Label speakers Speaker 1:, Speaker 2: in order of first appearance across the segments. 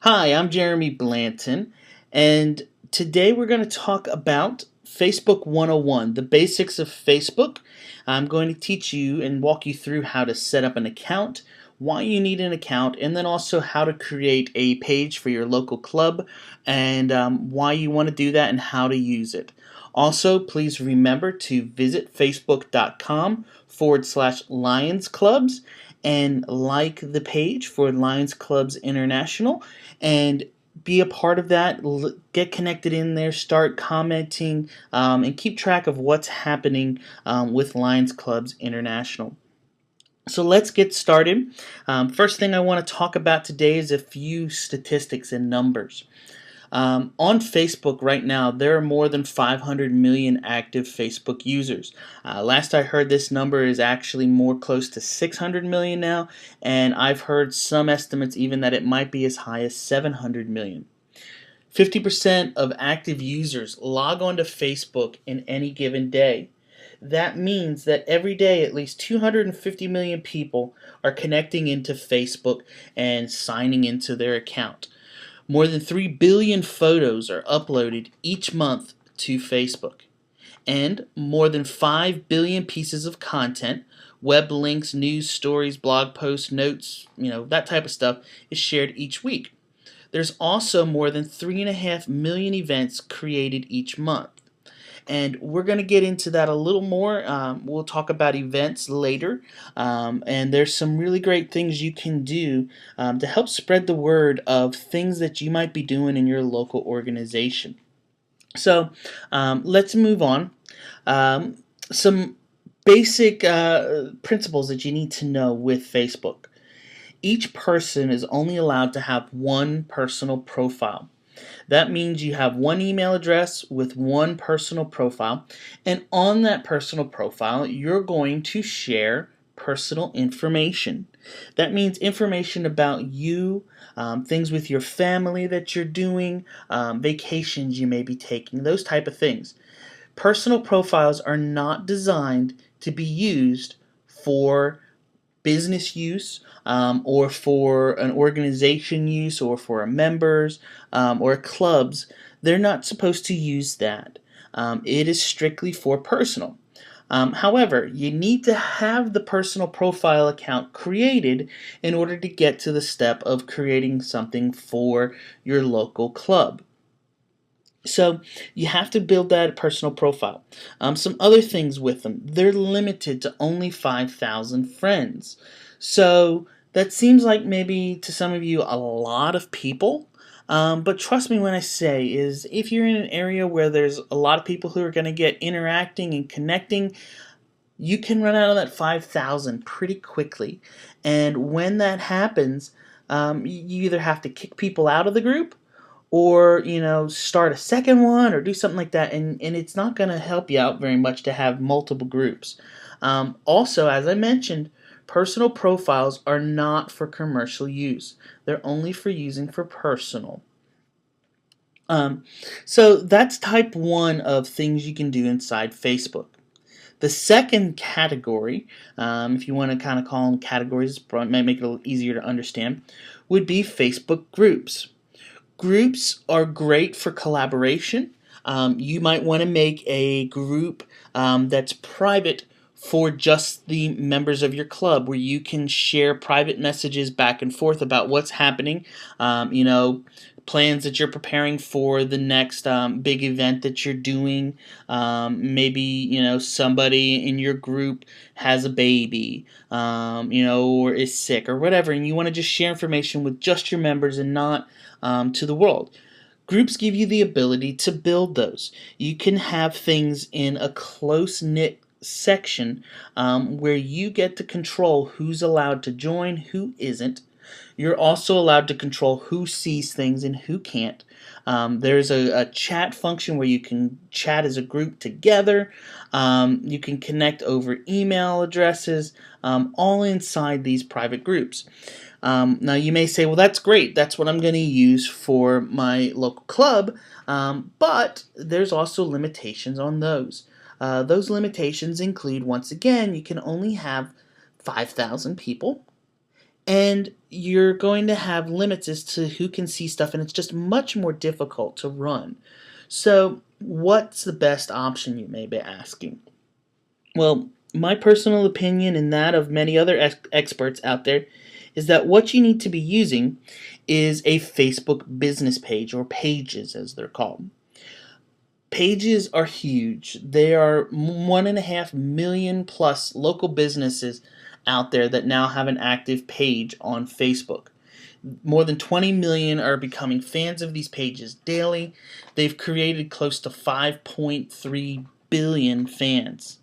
Speaker 1: Hi, I'm Jeremy Blanton, and today we're going to talk about Facebook 101, the basics of Facebook. I'm going to teach you and walk you through how to set up an account, why you need an account, and then also how to create a page for your local club and why you want to do that and how to use it. Also, please remember to visit facebook.com/Lions Clubs and like the page for Lions Clubs International and be a part of that. Get connected in there, start commenting, and keep track of what's happening with Lions Clubs International. So let's get started. First thing I want to talk about today is a few statistics and numbers. On Facebook right now, there are more than 500 million active Facebook users. Last I heard, this number is actually more close to 600 million now, and I've heard some estimates even that it might be as high as 700 million. 50% of active users log on to Facebook in any given day. That means that every day at least 250 million people are connecting into Facebook and signing into their account. More than 3 billion photos are uploaded each month to Facebook. And more than 5 billion pieces of content, web links, news stories, blog posts, notes, that type of stuff, is shared each week. There's also more than 3.5 million events created each month. And we're going to get into that a little more. We'll talk about events later. And there's some really great things you can do to help spread the word of things that you might be doing in your local organization. So let's move on. Some basic principles that you need to know with Facebook. Each person is only allowed to have one personal profile. That means you have one email address with one personal profile, and on that personal profile, you're going to share personal information. That means information about you, things with your family that you're doing, vacations you may be taking, those type of things. Personal profiles are not designed to be used for business use or for an organization use or for a members or clubs. They're not supposed to use that. It is strictly for personal. However, you need to have the personal profile account created in order to get to the step of creating something for your local club. So you have to build that personal profile. Some other things with them. They're limited to only 5,000 friends. So that seems like maybe to some of you a lot of people. But trust me when I say is if you're in an area where there's a lot of people who are going to get interacting and connecting, you can run out of that 5,000 pretty quickly. And when that happens, you either have to kick people out of the group or start a second one or do something like that, and it's not going to help you out very much to have multiple groups. Also, as I mentioned, personal profiles are not for commercial use. They're only for using for personal. So that's type 1 of things you can do inside Facebook. The second category, if you want to kind of call them categories, might make it a little easier to understand, would be Facebook groups. Groups are great for collaboration. You might want to make a group that's private for just the members of your club, where you can share private messages back and forth about what's happening, plans that you're preparing for the next big event that you're doing. Maybe somebody in your group has a baby, or is sick or whatever, and you want to just share information with just your members and not to the world. Groups give you the ability to build those. You can have things in a close-knit section where you get to control who's allowed to join, who isn't. You're also allowed to control who sees things and who can't. There's a chat function where you can chat as a group together. You can connect over email addresses, all inside these private groups. Now you may say, well, that's great. That's what I'm going to use for my local club. But there's also limitations on those. Those limitations include, once again, you can only have 5,000 people, and you're going to have limits as to who can see stuff, and it's just much more difficult to run. So what's the best option, you may be asking? Well, my personal opinion and that of many other experts out there is that what you need to be using is a Facebook business page, or pages as they're called. Pages are huge. There are 1.5 million plus local businesses out there that now have an active page on Facebook. More than 20 million are becoming fans of these pages daily. They've created close to 5.3 billion fans.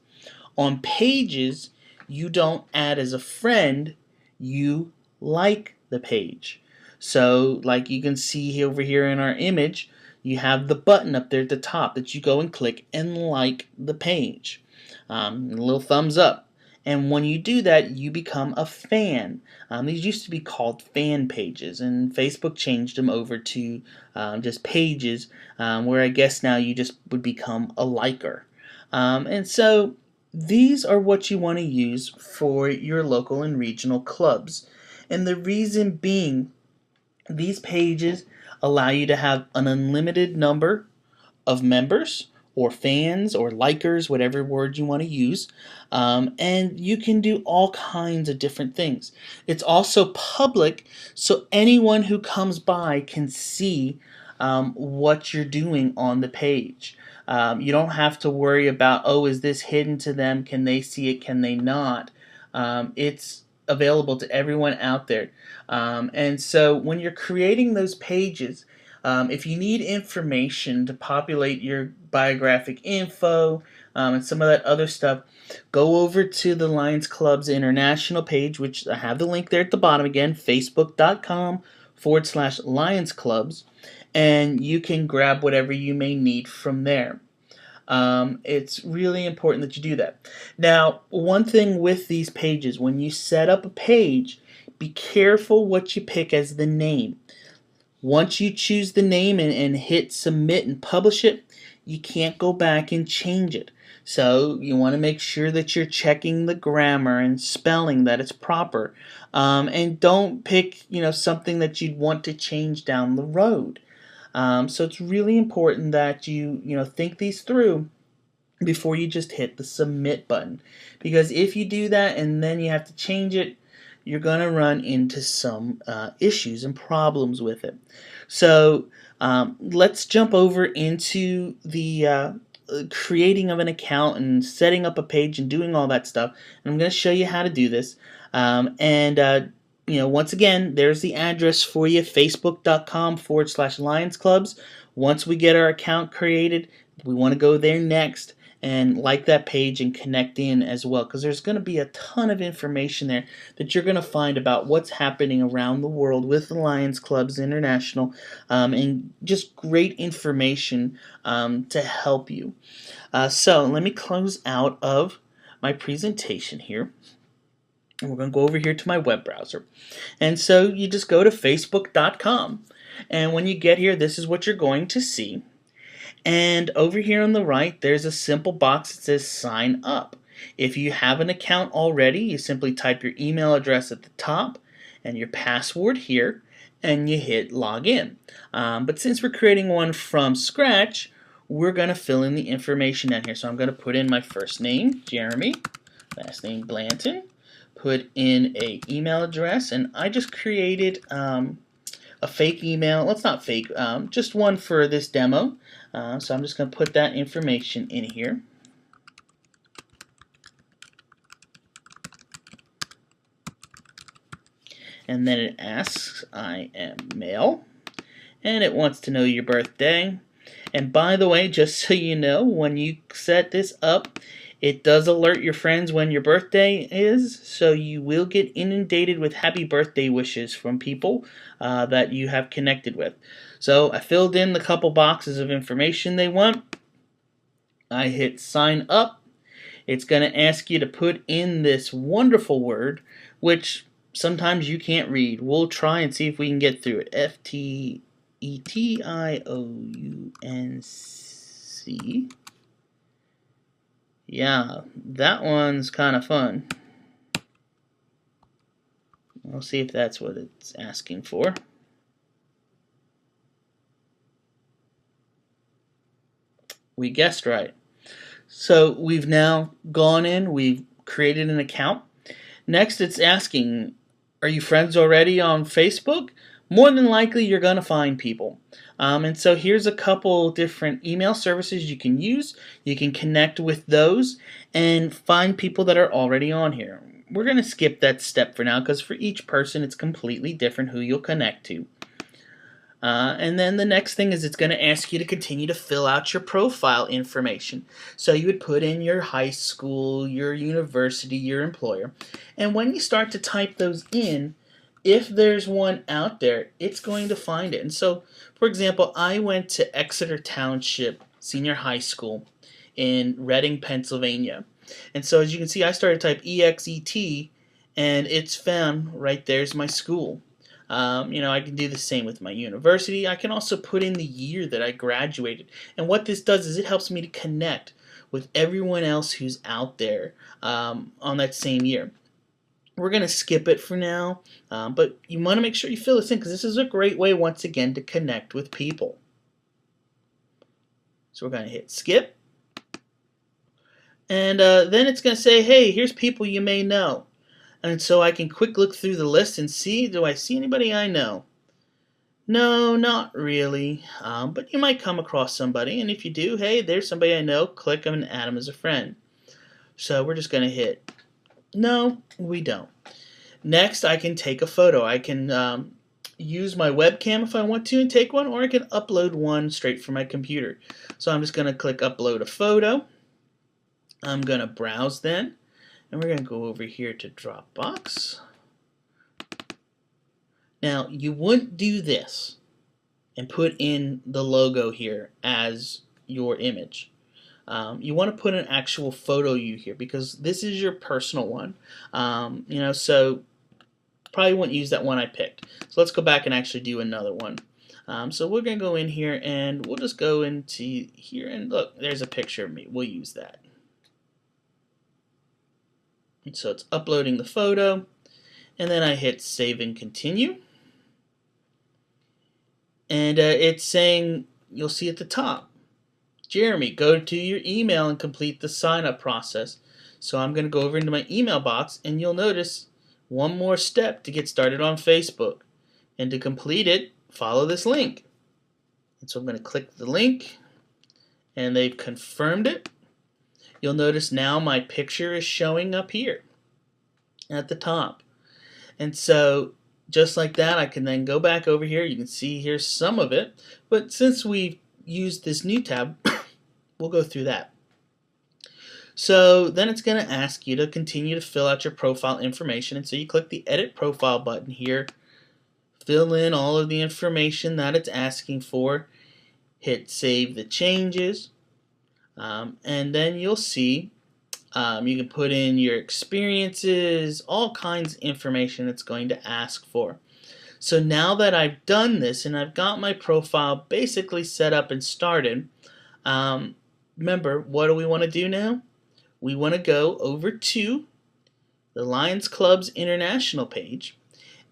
Speaker 1: On pages, you don't add as a friend, you like the page. So, like you can see over here in our image, you have the button up there at the top that you go and click and like the page. A little thumbs up. And when you do that, you become a fan. These used to be called fan pages, and Facebook changed them over to just pages, where I guess now you just would become a liker. And so these are what you want to use for your local and regional clubs. And the reason being, these pages allow you to have an unlimited number of members or fans or likers, whatever word you want to use, and you can do all kinds of different things. It's also public, so anyone who comes by can see what you're doing on the page. You don't have to worry about, oh, is this hidden to them? Can they see it? Can they not? It's available to everyone out there. And so when you're creating those pages, if you need information to populate your biographic info and some of that other stuff, go over to the Lions Club's International page, which I have the link there at the bottom again, facebook.com/Lions Clubs, and you can grab whatever you may need from there. It's really important that you do that. Now, one thing with these pages, when you set up a page, be careful what you pick as the name. Once you choose the name and hit submit and publish it, you can't go back and change it. So you want to make sure that you're checking the grammar and spelling, that it's proper. And don't pick something that you'd want to change down the road. So it's really important that you think these through before you just hit the submit button. Because if you do that and then you have to change it, you're going to run into some issues and problems with it. So let's jump over into the creating of an account and setting up a page and doing all that stuff. And I'm going to show you how to do this. Once again, there's the address for you, facebook.com/Lions Clubs. Once we get our account created, we want to go there next and like that page and connect in as well, because there's going to be a ton of information there that you're going to find about what's happening around the world with the Lions Clubs International, and just great information to help you. So let me close out of my presentation here. And we're going to go over here to my web browser. And so you just go to facebook.com. And when you get here, this is what you're going to see. And over here on the right, there's a simple box that says sign up. If you have an account already, you simply type your email address at the top and your password here, and you hit login. But since we're creating one from scratch, we're going to fill in the information down here. So I'm going to put in my first name, Jeremy, last name, Blanton, put in a email address, and I just created a fake email. Well, it's not fake, just one for this demo. So I'm just going to put that information in here. And then it asks, I am male. And it wants to know your birthday. And by the way, just so you know, when you set this up, it does alert your friends when your birthday is, so you will get inundated with happy birthday wishes from people that you have connected with. So I filled in the couple boxes of information they want. I hit sign up. It's going to ask you to put in this wonderful word, which sometimes you can't read. We'll try and see if we can get through it. FTETIOUNC. Yeah, that one's kind of fun. We'll see if that's what it's asking for. We guessed right. So we've now gone in, we've created an account. Next, it's asking, are you friends already on Facebook? More than likely, you're going to find people. And so here's a couple different email services you can use. You can connect with those and find people that are already on here. We're going to skip that step for now because for each person, it's completely different who you'll connect to. And then the next thing is it's going to ask you to continue to fill out your profile information. So you would put in your high school, your university, your employer. And when you start to type those in, if there's one out there, it's going to find it. And so, for example, I went to Exeter Township Senior High School in Reading, Pennsylvania. And so as you can see, I started to type EXET, and it's found right there's my school. I can do the same with my university. I can also put in the year that I graduated. And what this does is it helps me to connect with everyone else who's out there on that same year. We're going to skip it for now, but you want to make sure you fill this in because this is a great way, once again, to connect with people. So we're going to hit skip. And then it's going to say, hey, here's people you may know. And so I can quick look through the list and see, do I see anybody I know? No, not really, but you might come across somebody, and if you do, hey, there's somebody I know, click them and add them as a friend. So we're just going to hit, no, we don't. Next, I can take a photo. I can use my webcam if I want to and take one, or I can upload one straight from my computer. So I'm just going to click upload a photo. I'm going to browse then. And we're going to go over here to Dropbox. Now, you wouldn't do this and put in the logo here as your image. You want to put an actual photo you here because this is your personal one. So probably wouldn't use that one I picked. So let's go back and actually do another one. So we're going to go in here and we'll just go into here and look, there's a picture of me. We'll use that. And so it's uploading the photo, and then I hit save and continue. And it's saying, you'll see at the top, Jeremy, go to your email and complete the sign up process. So I'm going to go over into my email box, and you'll notice one more step to get started on Facebook. And to complete it, follow this link. And so I'm going to click the link, and they've confirmed it. You'll notice now my picture is showing up here at the top. And so just like that, I can then go back over here. You can see here's some of it. But since we've used this new tab, we'll go through that. So then it's going to ask you to continue to fill out your profile information. And so you click the Edit Profile button here. Fill in all of the information that it's asking for. Hit Save the Changes. And then you'll see you can put in your experiences, all kinds of information it's going to ask for. So now that I've done this and I've got my profile basically set up and started, remember, what do we want to do now? We want to go over to the Lions Clubs International page.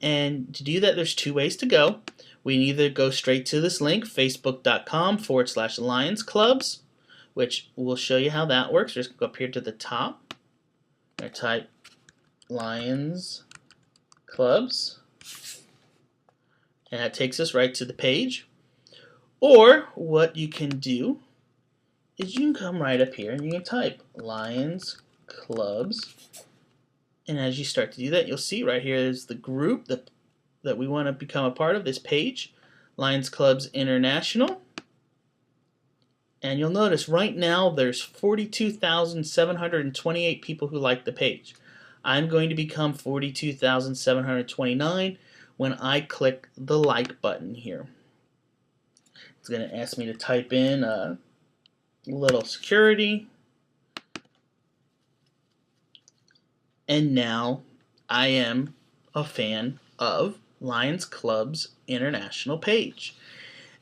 Speaker 1: And to do that, there's two ways to go. We can either go straight to this link, facebook.com/Lions Clubs, which will show you how that works. Just go up here to the top. I type Lions Clubs, and that takes us right to the page. Or what you can do is you can come right up here and you can type Lions Clubs. And as you start to do that, you'll see right here is the group that we want to become a part of, this page, Lions Clubs International. And you'll notice right now there's 42,728 people who like the page. I'm going to become 42,729 when I click the like button here. It's going to ask me to type in a little security. And now I am a fan of Lions Clubs International page.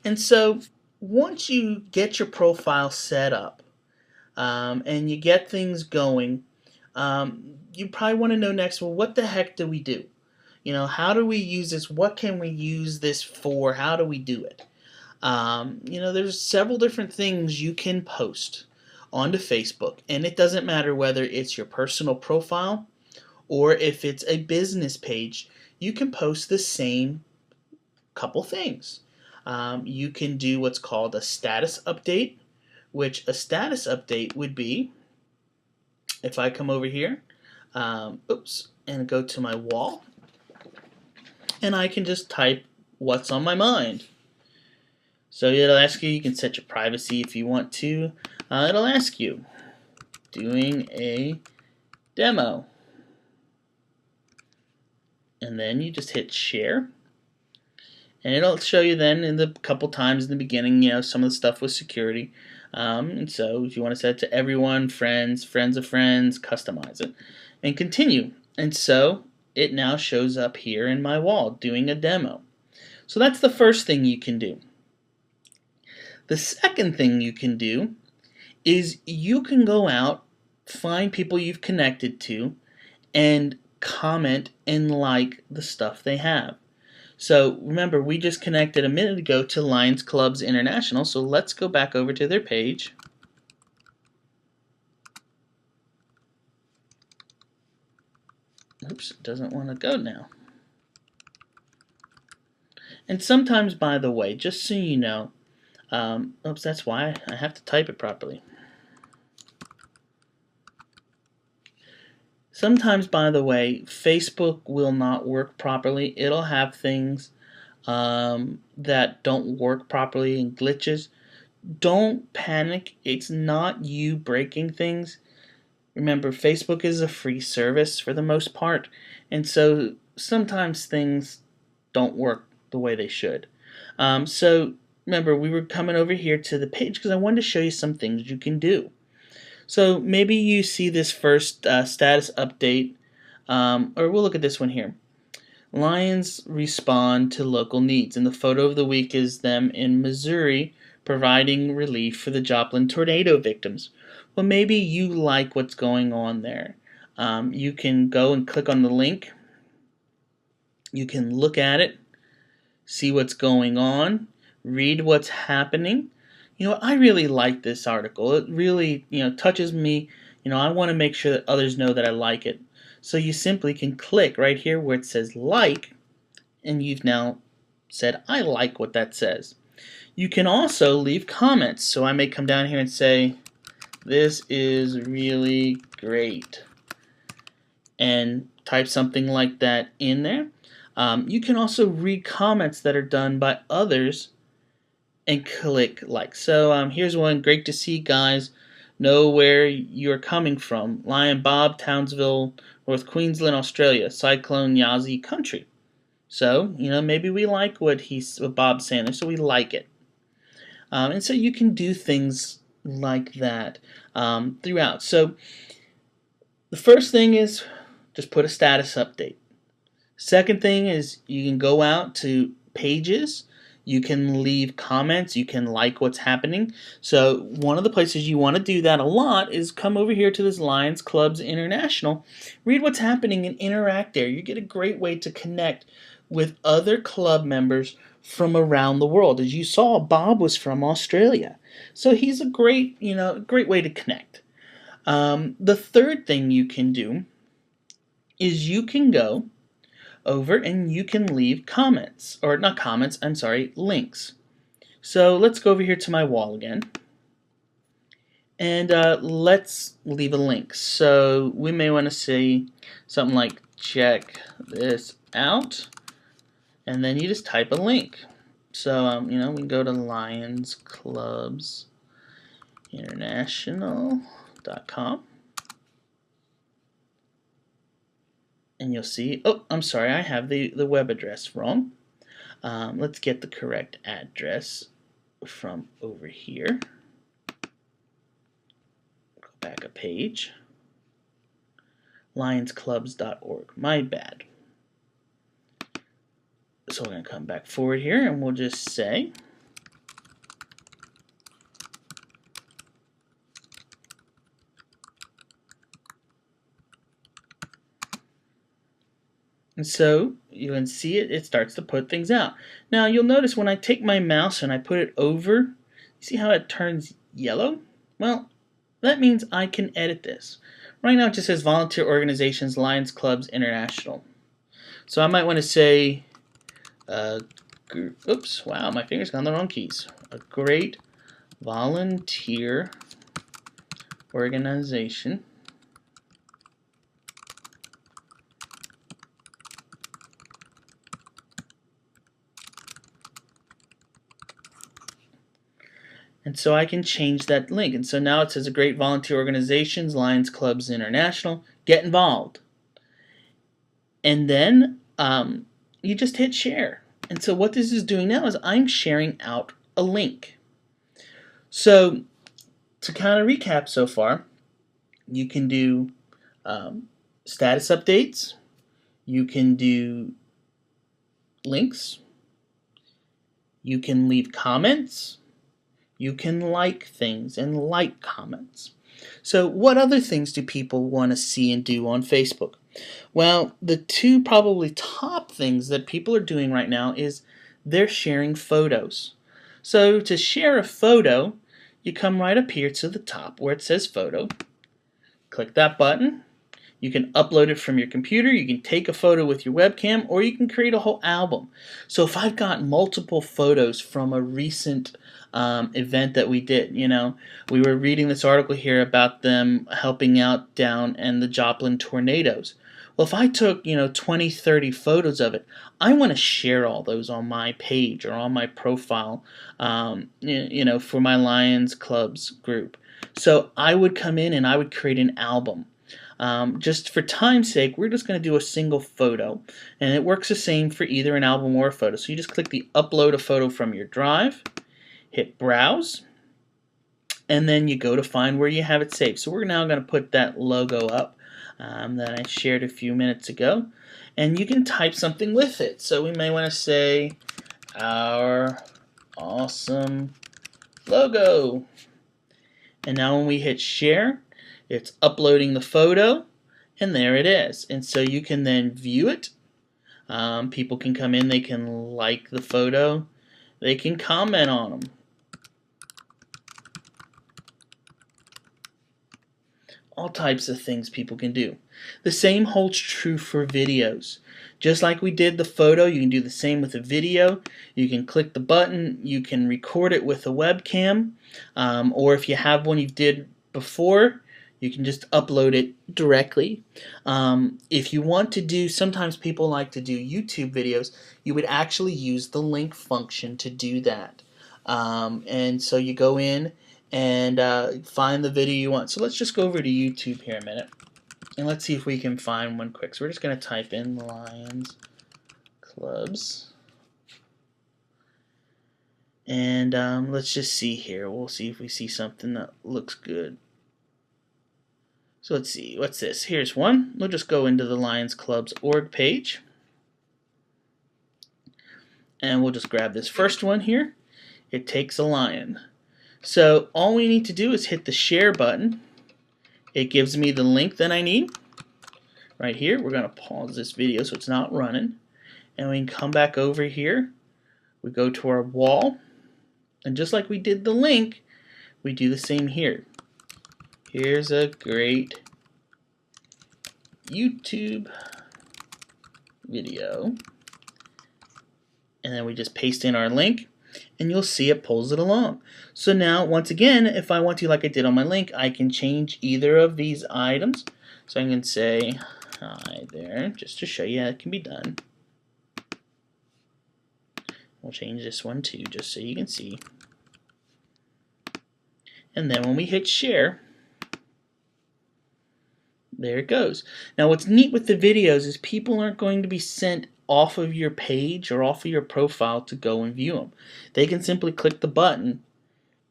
Speaker 1: And so once you get your profile set up and you get things going, you probably want to know next, well, what the heck do we do? How do we use this? What can we use this for? How do we do it? There's several different things you can post onto Facebook, and it doesn't matter whether it's your personal profile or if it's a business page. You can post the same couple things. You can do what's called a status update, which a status update would be if I come over here, and go to my wall, and I can just type what's on my mind. So it'll ask you can set your privacy if you want to. It'll ask you, doing a demo. And then you just hit share. And it'll show you then in the couple times in the beginning, some of the stuff with security. And so if you want to set it to everyone, friends, friends of friends, customize it. And continue. And so it now shows up here in my wall, doing a demo. So that's the first thing you can do. The second thing you can do is you can go out, find people you've connected to, and comment and like the stuff they have. So remember, we just connected a minute ago to Lions Clubs International, so let's go back over to their page. Oops, it doesn't want to go now. And sometimes, by the way, just so you know, that's why I have to type it properly. Sometimes, by the way, Facebook will not work properly. It'll have things that don't work properly and glitches. Don't panic. It's not you breaking things. Remember, Facebook is a free service for the most part, and so sometimes things don't work the way they should. So remember, we were coming over here to the page because I wanted to show you some things you can do. So maybe you see this first status update, or we'll look at this one here. Lions respond to local needs, and the photo of the week is them in Missouri providing relief for the Joplin tornado victims. Well, maybe you like what's going on there. You can go and click on the link. You can look at it, see what's going on, read what's happening. I really like this article. It really, touches me. I want to make sure that others know that I like it. So you simply can click right here where it says like, and you've now said, I like what that says. You can also leave comments. So I may come down here and say, this is really great, and type something like that in there. You can also read comments that are done by others and click like. So here's one. Great to see, guys. Know where you're coming from. Lion Bob, Townsville, North Queensland, Australia. Cyclone Yazzie country. So, maybe we like what Bob's saying there, so we like it. And so you can do things like that throughout. So the first thing is just put a status update. Second thing is you can go out to pages. You can leave comments. You can like what's happening. So one of the places you want to do that a lot is come over here to this Lions Clubs International. Read what's happening and interact there. You get a great way to connect with other club members from around the world. As you saw, Bob was from Australia. So he's a great way to connect. The third thing you can do is you can go over and you can leave comments, or not comments, I'm sorry, links. So let's go over here to my wall again, and let's leave a link. So we may want to say something like, check this out, and then you just type a link. So we can go to lionsclubsinternational.com. And you'll see, oh, I'm sorry, I have the web address wrong. Let's get the correct address from over here. Go back a page. Lionsclubs.org. My bad. So we're going to come back forward here, and we'll just say And so you can see it starts to put things out. Now you'll notice when I take my mouse and I put it over, you see how it turns yellow? Well, that means I can edit this. Right now it just says Volunteer Organizations, Lions Clubs International. So I might want to say, oops, wow, my fingers got on the wrong keys. A great volunteer organization and so I can change that link. And so now it says a great volunteer organizations, Lions Clubs International, get involved. And then you just hit share. And so what this is doing now is I'm sharing out a link. So to kind of recap so far, you can do status updates, you can do links, you can leave comments, you can like things and like comments. So what other things do people want to see and do on Facebook? Well, the two probably top things that people are doing right now is they're sharing photos. So to share a photo, you come right up here to the top where it says photo, click that button. You can upload it from your computer, you can take a photo with your webcam, or you can create a whole album. So if I've got multiple photos from a recent event that we did, we were reading this article here about them helping out down in the Joplin tornadoes. Well, if I took, 20, 30 photos of it, I want to share all those on my page or on my profile, for my Lions Clubs group. So I would come in and I would create an album. Just for time's sake, we're just going to do a single photo, and it works the same for either an album or a photo. So you just click the upload a photo from your drive, hit browse, and then you go to find where you have it saved. So we're now going to put that logo up that I shared a few minutes ago, and you can type something with it. So we may want to say our awesome logo. And now when we hit share, it's uploading the photo, and there it is. And so you can then view it. People can come in, they can like the photo, they can comment on them. All types of things people can do. The same holds true for videos. Just like we did the photo, you can do the same with a video. You can click the button, you can record it with a webcam, or if you have one you did before, you can just upload it directly. If you want to do, sometimes people like to do YouTube videos, you would actually use the link function to do that. And so you go in and find the video you want. So let's just go over to YouTube here a minute, and let's see if we can find one quick. So we're just going to type in Lions Clubs, and let's just see here. We'll see if we see something that looks good. So let's see, what's this? Here's one. We'll just go into the Lions Clubs org page, and we'll just grab this first one here. It takes a lion. So all we need to do is hit the share button. It gives me the link that I need. Right here, we're going to pause this video so it's not running. And we can come back over here. We go to our wall. And just like we did the link, we do the same here. Here's a great YouTube video. And then we just paste in our link, and you'll see it pulls it along. So now, once again, if I want to, like I did on my link, I can change either of these items. So I can say hi there, just to show you how it can be done. We'll change this one too, just so you can see. And then when we hit share, there it goes. Now what's neat with the videos is people aren't going to be sent off of your page or off of your profile to go and view them. They can simply click the button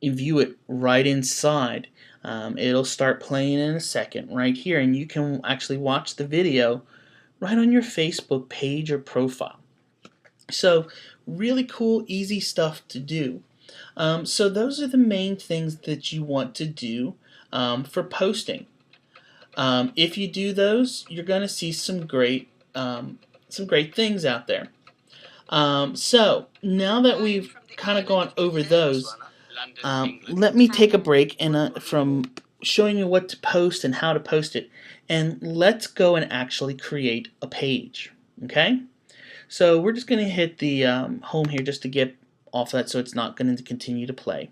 Speaker 1: and view it right inside. It'll start playing in a second right here, and you can actually watch the video right on your Facebook page or profile. So really cool, easy stuff to do. So those are the main things that you want to do for posting. If you do those, you're going to see some great some great things out there. So now that we've kind of gone over those, let me take a break and from showing you what to post and how to post it, and let's go and actually create a page. Okay, so we're just going to hit the home here just to get off that, so it's not going to continue to play.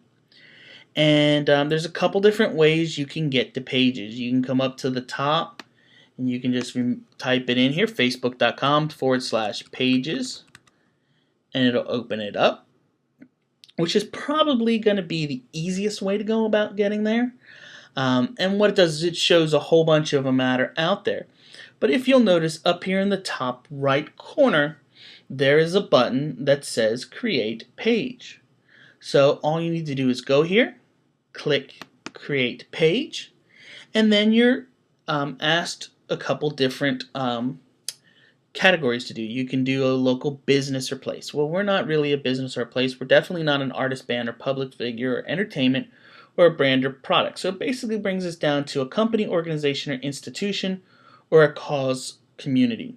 Speaker 1: And there's a couple different ways you can get to pages. You can come up to the top and you can just type it in here, facebook.com/pages, and it'll open it up, which is probably going to be the easiest way to go about getting there. And what it does is it shows a whole bunch of them that are out there. But if you'll notice up here in the top right corner, there is a button that says Create Page. So all you need to do is go here, click Create Page, and then you're asked a couple different categories to do. You can do a local business or place. Well, we're not really a business or a place. We're definitely not an artist, band, or public figure, or entertainment, or a brand or product. So it basically brings us down to a company, organization, or institution, or a cause community.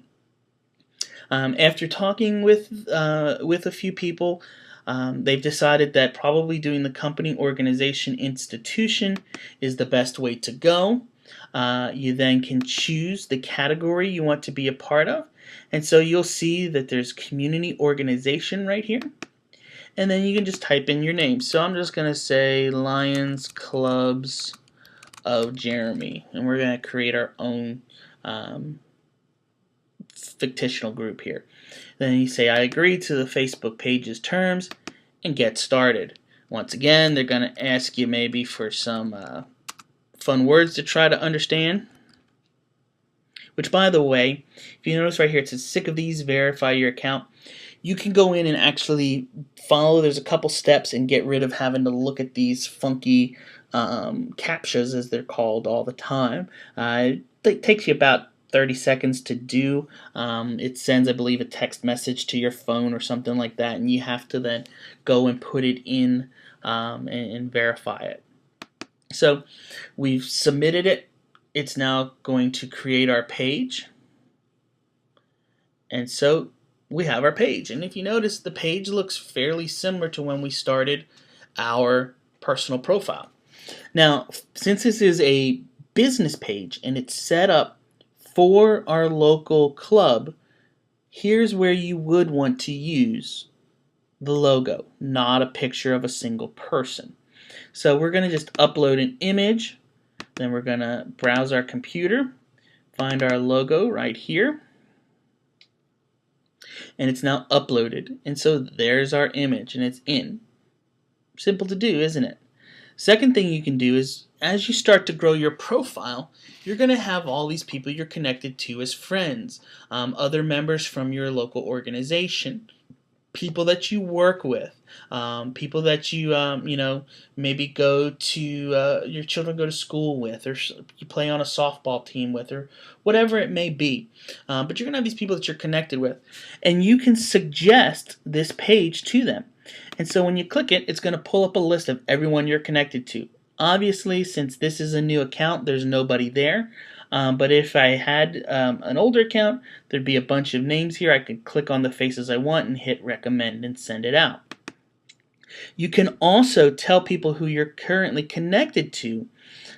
Speaker 1: After talking with a few people, they've decided that probably doing the company, organization, institution is the best way to go. You then can choose the category you want to be a part of. And so you'll see that there's community organization right here. And then you can just type in your name. So I'm just going to say Lions Clubs of Jeremy. And we're going to create our own fictional group here. Then you say, I agree to the Facebook page's terms, and get started. Once again, they're going to ask you maybe for some fun words to try to understand. Which, by the way, if you notice right here, it says sick of these, verify your account. You can go in and actually follow, there's a couple steps, and get rid of having to look at these funky CAPTCHAs, as they're called, all the time. It takes you about 30 seconds to do. It sends, I believe, a text message to your phone or something like that, and you have to then go and put it in and verify it. So we've submitted it. It's now going to create our page. And so we have our page. And if you notice, the page looks fairly similar to when we started our personal profile. Now, since this is a business page and it's set up for our local club, here's where you would want to use the logo, not a picture of a single person. So we're going to just upload an image. Then we're going to browse our computer, find our logo right here, and it's now uploaded. And so there's our image, and it's in. Simple to do, isn't it? Second thing you can do is, as you start to grow your profile, you're going to have all these people you're connected to as friends, other members from your local organization, people that you work with, people that you maybe go to your children go to school with, or you play on a softball team with, or whatever it may be. But you're gonna have these people that you're connected with, and you can suggest this page to them. And so when you click it, it's going to pull up a list of everyone you're connected to. Obviously, since this is a new account, there's nobody there. But if I had an older account, there'd be a bunch of names here. I could click on the faces I want and hit recommend and send it out. You can also tell people who you're currently connected to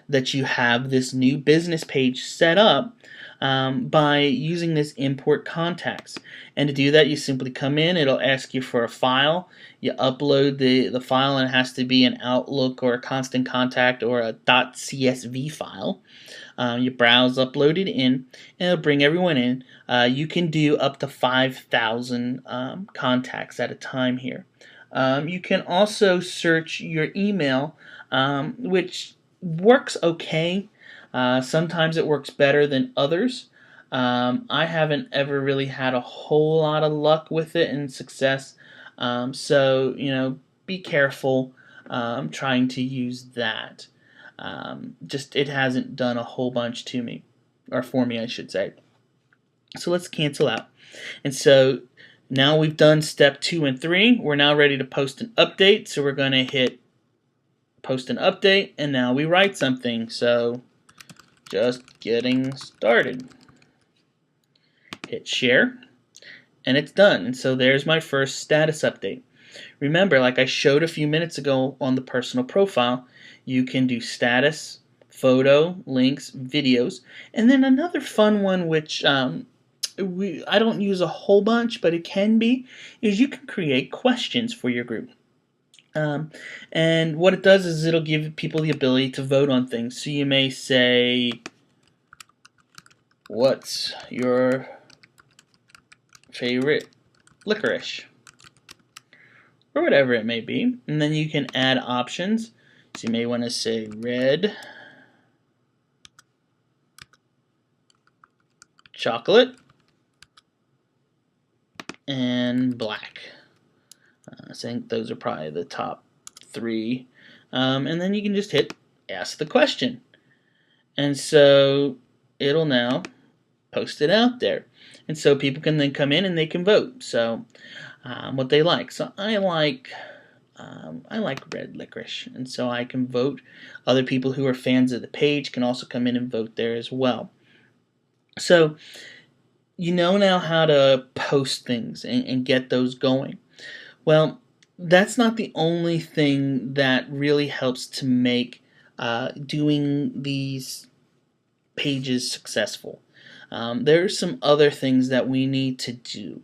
Speaker 1: that you have this new business page set up by using this import contacts. And to do that, you simply come in, it'll ask you for a file. You upload the file, and it has to be an Outlook or a Constant Contact or a .csv file. You browse, upload it in, and it'll bring everyone in. You can do up to 5,000 contacts at a time here. You can also search your email, which works okay. Sometimes it works better than others. I haven't ever really had a whole lot of luck with it and success. So, be careful trying to use that. Just it hasn't done a whole bunch to me, or for me, I should say. So let's cancel out. And so now we've done step 2 and 3. We're now ready to post an update. So we're going to hit post an update, and now we write something. So just getting started. Hit share. and it's done. And so there's my first status update. Remember, like I showed a few minutes ago on the personal profile, you can do status, photo, links, videos, and then another fun one which I don't use a whole bunch, but it can be, is you can create questions for your group. And what it does is it'll give people the ability to vote on things. So you may say, what's your favorite licorice? Or whatever it may be. And then you can add options. So you may want to say red, chocolate, and black. I think those are probably the top 3. And then you can just hit ask the question. And so it'll now post it out there. And so people can then come in and they can vote. So what they like. So I like red licorice, and so I can vote. Other people who are fans of the page can also come in and vote there as well. So you know now how to post things and get those going. Well, that's not the only thing that really helps to make doing these pages successful. There are some other things that we need to do.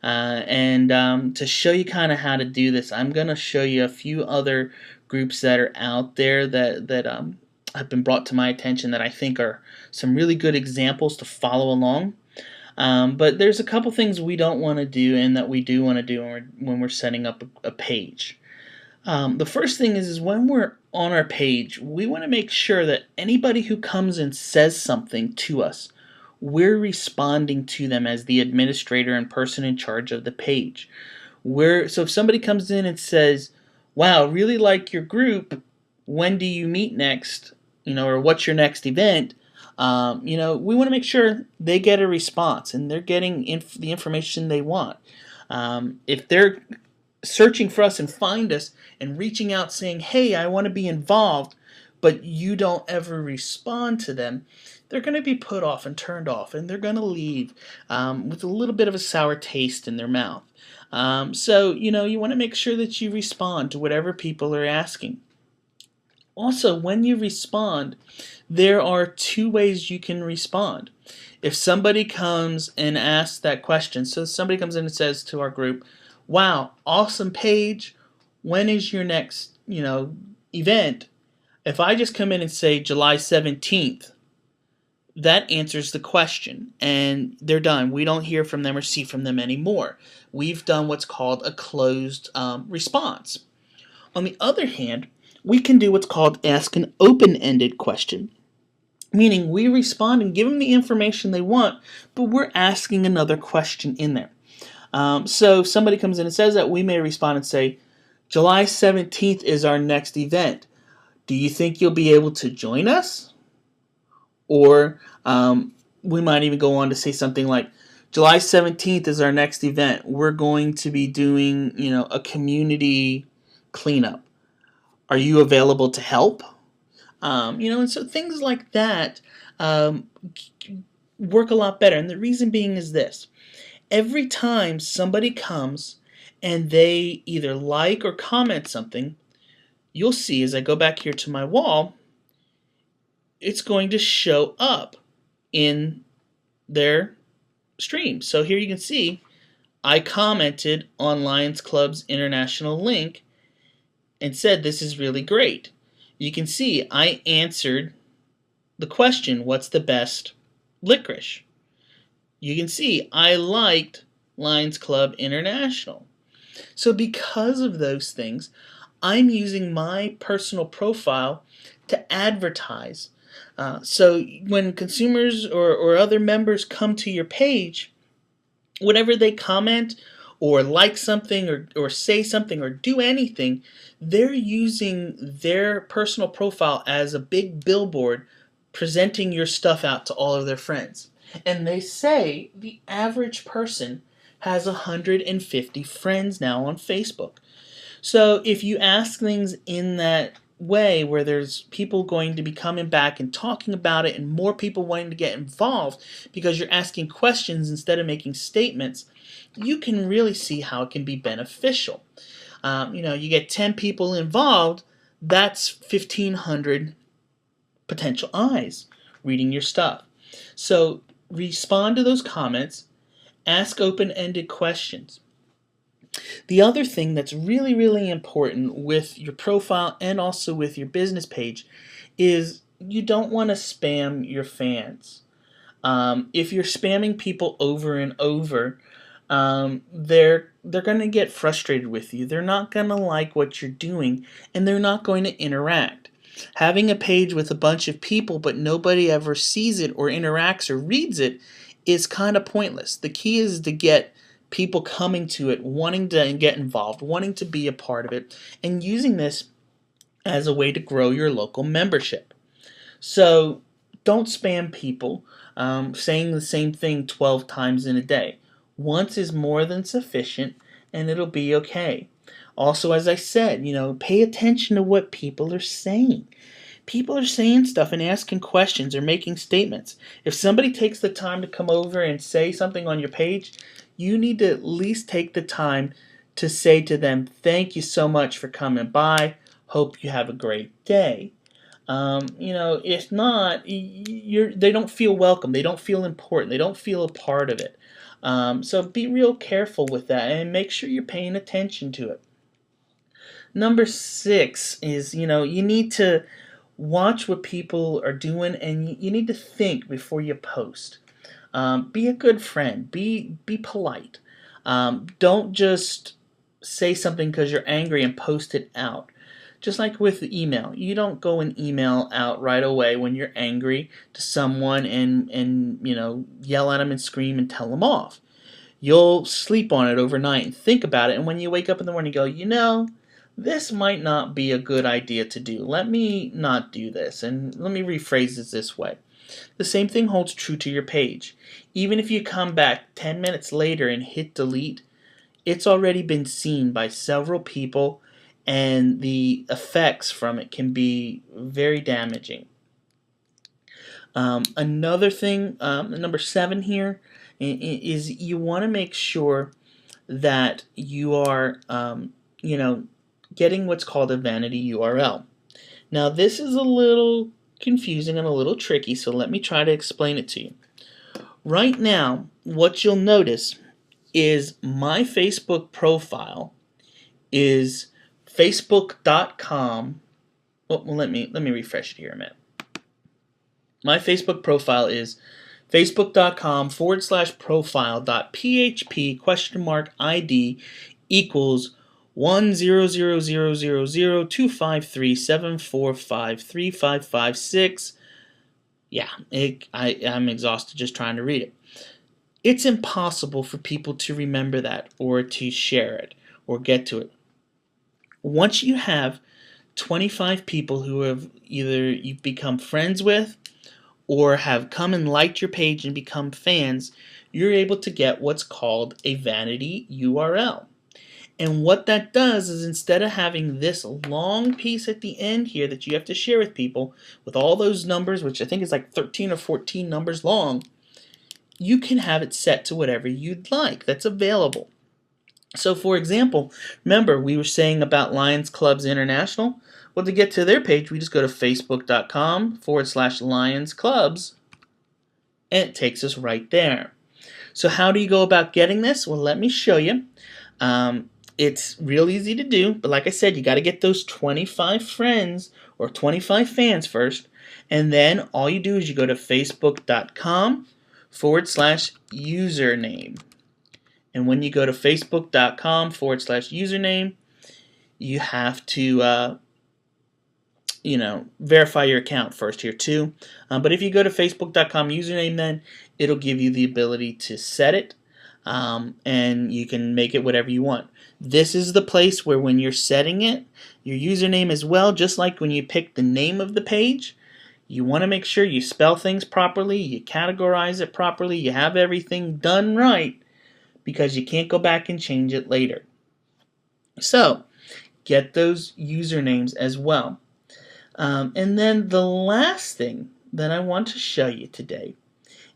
Speaker 1: And to show you kind of how to do this, I'm going to show you a few other groups that are out there that have been brought to my attention that I think are some really good examples to follow along. But there's a couple things we don't want to do and that we do want to do when we're setting up a page. The first thing is when we're on our page, we want to make sure that anybody who comes and says something to us, we're responding to them as the administrator and person in charge of the page. So if somebody comes in and says, wow, really like your group, when do you meet next? Or what's your next event? We want to make sure they get a response and they're getting the information they want. If they're searching for us and find us and reaching out saying, hey, I want to be involved, but you don't ever respond to them, they're going to be put off and turned off, and they're going to leave with a little bit of a sour taste in their mouth. So you want to make sure that you respond to whatever people are asking. Also, when you respond, there are 2 ways you can respond. If somebody comes and asks that question, so somebody comes in and says to our group, wow, awesome page, when is your next event? If I just come in and say July 17th, that answers the question, and they're done. We don't hear from them or see from them anymore. We've done what's called a closed response. On the other hand, we can do what's called ask an open-ended question, meaning we respond and give them the information they want, but we're asking another question in there. So if somebody comes in and says that, we may respond and say, July 17th is our next event. Do you think you'll be able to join us? Or we might even go on to say something like, July 17th is our next event. We're going to be doing, a community cleanup. Are you available to help? And so things like that work a lot better. And the reason being is this. Every time somebody comes and they either like or comment something, you'll see as I go back here to my wall, it's going to show up in their stream. So here you can see I commented on Lions Club's international link and said this is really great. You can see I answered the question, what's the best licorice? You can see I liked Lions Club International. So because of those things, I'm using my personal profile to advertise. So when consumers or other members come to your page, whenever they comment or like something or say something or do anything, they're using their personal profile as a big billboard presenting your stuff out to all of their friends. And they say the average person has 150 friends now on Facebook. So if you ask things in that way where there's people going to be coming back and talking about it and more people wanting to get involved because you're asking questions instead of making statements, you can really see how it can be beneficial. You get 10 people involved, that's 1,500 potential eyes reading your stuff. So respond to those comments, ask open-ended questions. The other thing that's really, really important with your profile and also with your business page is you don't want to spam your fans. If you're spamming people over and over, they're going to get frustrated with you. They're not going to like what you're doing, and they're not going to interact. Having a page with a bunch of people but nobody ever sees it or interacts or reads it is kind of pointless. The key is to get people coming to it, wanting to get involved, wanting to be a part of it, and using this as a way to grow your local membership. So don't spam people saying the same thing 12 times in a day. Once is more than sufficient, and it'll be okay. Also, as I said, pay attention to what people are saying. People are saying stuff and asking questions or making statements. If somebody takes the time to come over and say something on your page, you need to at least take the time to say to them, "Thank you so much for coming by. Hope you have a great day." If not, they don't feel welcome. They don't feel important. They don't feel a part of it. So be real careful with that and make sure you're paying attention to it. Number 6 is, you need to watch what people are doing, and you need to think before you post. Be a good friend. Be polite. Don't just say something because you're angry and post it out. Just like with the email, you don't go and email out right away when you're angry to someone and yell at them and scream and tell them off. You'll sleep on it overnight and think about it, and when you wake up in the morning, you go, this might not be a good idea to do. Let me not do this, and let me rephrase this way. The same thing holds true to your page. Even if you come back 10 minutes later and hit delete, it's already been seen by several people, and the effects from it can be very damaging. Another thing, number 7 here, is you want to make sure that you are, getting what's called a vanity URL. Now, this is a little confusing and a little tricky, so let me try to explain it to you. Right now, what you'll notice is my Facebook profile is facebook.com. Well, let me refresh it here a minute. My Facebook profile is facebook.com/profile.php?id equals 10000025374535556. Yeah, I'm exhausted just trying to read it. It's impossible for people to remember that or to share it or get to it. Once you have 25 people who have either you've become friends with or have come and liked your page and become fans, you're able to get what's called a vanity URL. And what that does is, instead of having this long piece at the end here that you have to share with people with all those numbers, which I think is like 13 or 14 numbers long, you can have it set to whatever you'd like that's available. So for example, remember we were saying about Lions Clubs International? Well, to get to their page, we just go to facebook.com/Lions Clubs, and it takes us right there. So how do you go about getting this? Well, let me show you. It's real easy to do, but like I said, you got to get those 25 friends or 25 fans first, and then all you do is you go to facebook.com/username. And when you go to facebook.com/username, you have to verify your account first here too. But if you go to facebook.com username, then it'll give you the ability to set it, and you can make it whatever you want. This is the place where when you're setting it, your username as well, just like when you pick the name of the page, you want to make sure you spell things properly, you categorize it properly, you have everything done right, because you can't go back and change it later. So, get those usernames as well. And then the last thing that I want to show you today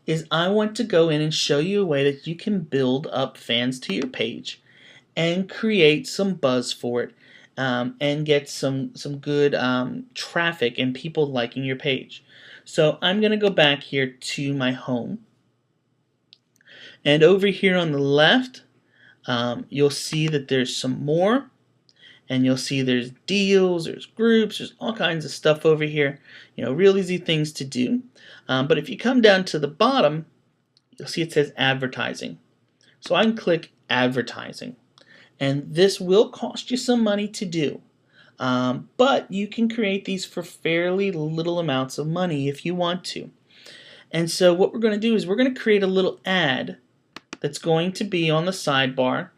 Speaker 1: is I want to go in and show you a way that you can build up fans to your page and create some buzz for it, and get some good traffic and people liking your page. So I'm going to go back here to my home, and over here on the left, you'll see that there's some more, and you'll see there's deals, there's groups, there's all kinds of stuff over here. Real easy things to do. But if you come down to the bottom, you'll see it says advertising. So I can click advertising, and this will cost you some money to do. But you can create these for fairly little amounts of money if you want to. And so what we're going to do is we're going to create a little ad that's going to be on the sidebar,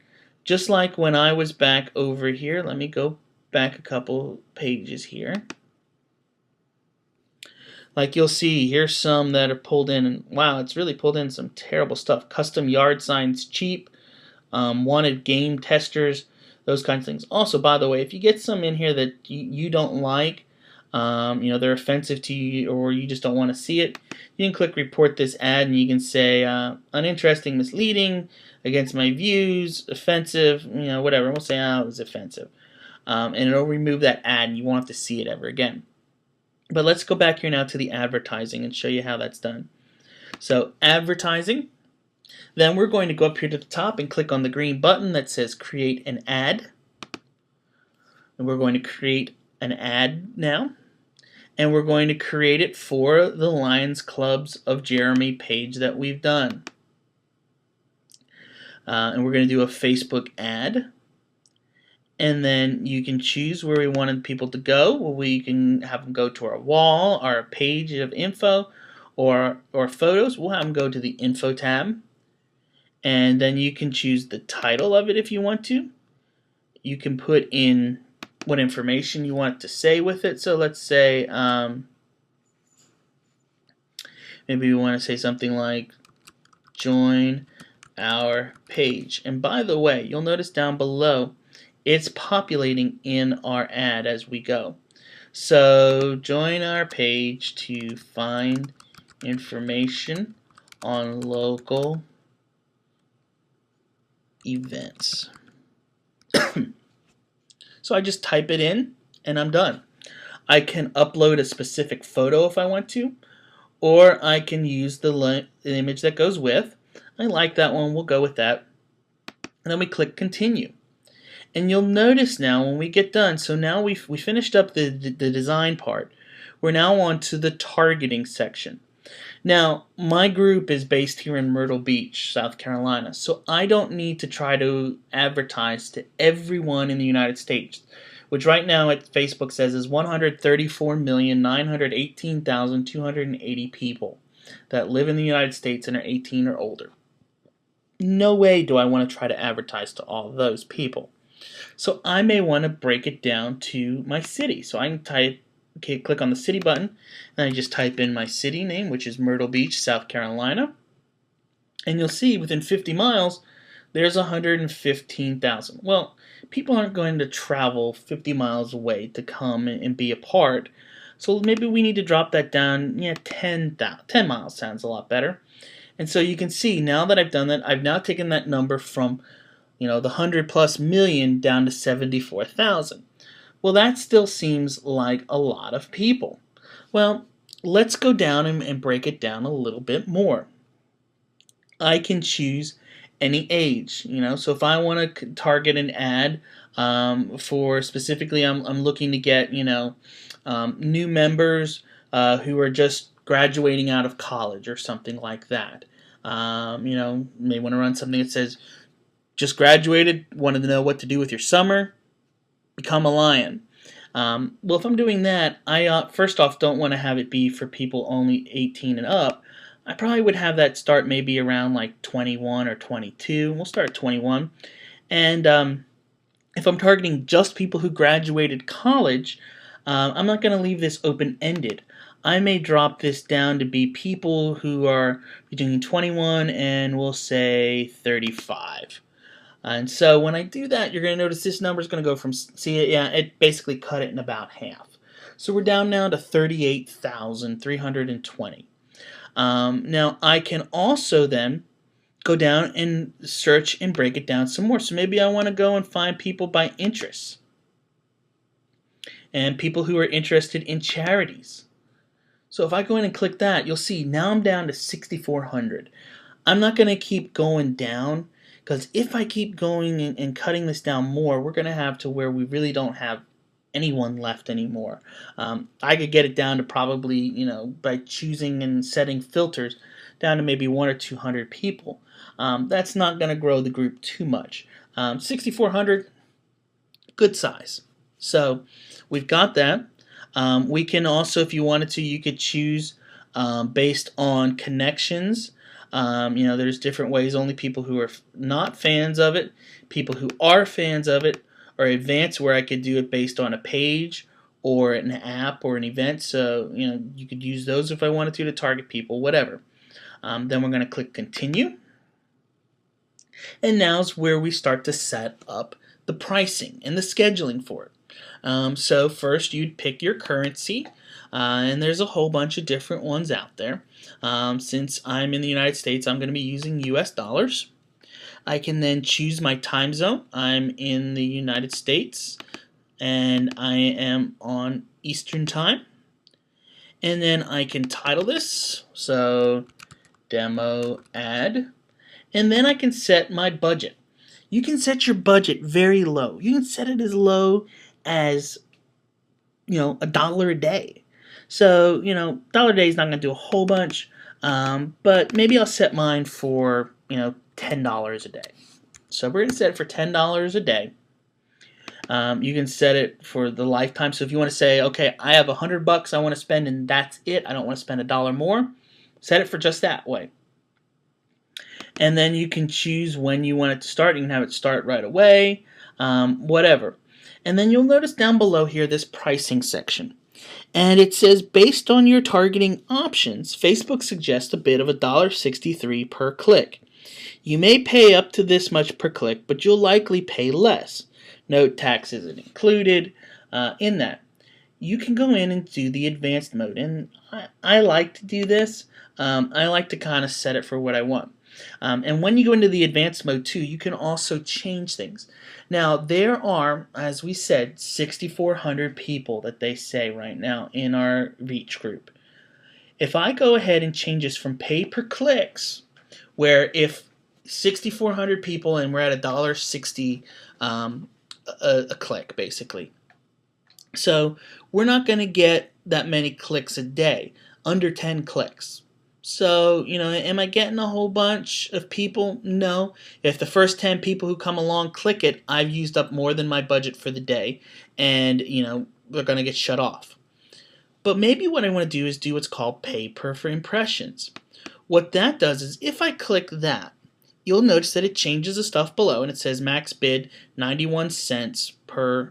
Speaker 1: just like when I was back over here. Let me go back a couple pages here. Like you'll see, here's some that are pulled in, and wow, it's really pulled in some terrible stuff. Custom yard signs cheap, wanted game testers, those kinds of things. Also, by the way, if you get some in here that you don't like, they're offensive to you, or you just don't want to see it, you can click report this ad, and you can say uninteresting, misleading, against my views, offensive, whatever. We'll say it was offensive, and it'll remove that ad, and you won't have to see it ever again. But let's go back here now to the advertising and show you how that's done. So advertising. Then we're going to go up here to the top and click on the green button that says create an ad. And we're going to create an ad now. And we're going to create it for the Lions Clubs of Jeremy page that we've done. And we're going to do a Facebook ad. And then you can choose where we wanted people to go. Well, we can have them go to our wall, our page of info, or photos. We'll have them go to the info tab. And then you can choose the title of it if you want to. You can put in what information you want to say with it. So let's say maybe we want to say something like join our page. And by the way, you'll notice down below it's populating in our ad as we go. So join our page to find information on local events. So I just type it in and I'm done. I can upload a specific photo if I want to, or I can use the image that goes with. I like that one, we'll go with that. And then we click continue. And you'll notice now when we get done, so now we finished up the design part. We're now on to the targeting section. Now, my group is based here in Myrtle Beach, South Carolina, so I don't need to try to advertise to everyone in the United States, which right now at Facebook says is 134,918,280 people that live in the United States and are 18 or older. No way do I want to try to advertise to all of those people. So I may want to break it down to my city. So I can click on the city button, and I just type in my city name, which is Myrtle Beach, South Carolina. And you'll see within 50 miles, there's 115,000. Well, people aren't going to travel 50 miles away to come and be a part. So maybe we need to drop that down. 10 miles sounds a lot better. And so you can see now that I've done that, I've now taken that number from the 100+ million down to 74,000. Well, that still seems like a lot of people. Well, let's go down and break it down a little bit more. I can choose any age, so if I want to target an ad for specifically, I'm looking to get, new members who are just graduating out of college or something like that. May want to run something that says, just graduated, wanted to know what to do with your summer, become a lion. Well, if I'm doing that, I first off don't want to have it be for people only 18 and up. I probably would have that start maybe around like 21 or 22. We'll start at 21. And if I'm targeting just people who graduated college, I'm not going to leave this open-ended. I may drop this down to be people who are between 21 and we'll say 35. And so when I do that, you're going to notice this number is going to go from, it basically cut it in about half. So we're down now to 38,320. Now I can also then go down and search and break it down some more. So maybe I want to go and find people by interests and people who are interested in charities. So if I go in and click that, you'll see now I'm down to 6,400. I'm not going to keep going down, because if I keep going and cutting this down more, we're going to have to where we really don't have anyone left anymore. I could get it down to probably, by choosing and setting filters, down to maybe 1 or 200 people. That's not going to grow the group too much. 6,400, good size. So we've got that. We can also, if you wanted to, you could choose based on connections. There's different ways. Only people who are not fans of it, people who are fans of it, or advanced, where I could do it based on a page or an app or an event. So you could use those if I wanted to target people, whatever. Then we're going to click continue, and now's where we start to set up the pricing and the scheduling for it. So first you'd pick your currency, and there's a whole bunch of different ones out there. Since I'm in the United States, I'm going to be using US dollars. I can then choose my time zone. I'm in the United States and I am on Eastern time. And then I can title this, so demo ad, and then I can set my budget. You can set your budget very low. You can set it as low as $1 a day. So $1 a day is not going to do a whole bunch, but maybe I'll set mine for $10 a day. So we're going to set it for $10 a day. You can set it for the lifetime. So if you want to say, okay, I have $100 I want to spend and that's it, I don't want to spend $1 more, set it for just that way. And then you can choose when you want it to start. You can have it start right away, whatever. And then you'll notice down below here this pricing section. And it says, based on your targeting options, Facebook suggests a bid of $1.63 per click. You may pay up to this much per click, but you'll likely pay less. Note tax isn't included in that. You can go in and do the advanced mode. And I like to do this. I like to kind of set it for what I want. And when you go into the advanced mode too, you can also change things. Now there are, as we said, 6,400 people that they say right now in our reach group. If I go ahead and change this from pay per clicks, where if 6,400 people and we're at $1.60 a click basically. So we're not going to get that many clicks a day, under 10 clicks. So, am I getting a whole bunch of people? No. If the first 10 people who come along click it, I've used up more than my budget for the day, and, they're going to get shut off. But maybe what I want to do is do what's called pay per impressions. What that does is if I click that, you'll notice that it changes the stuff below, and it says max bid 91 cents per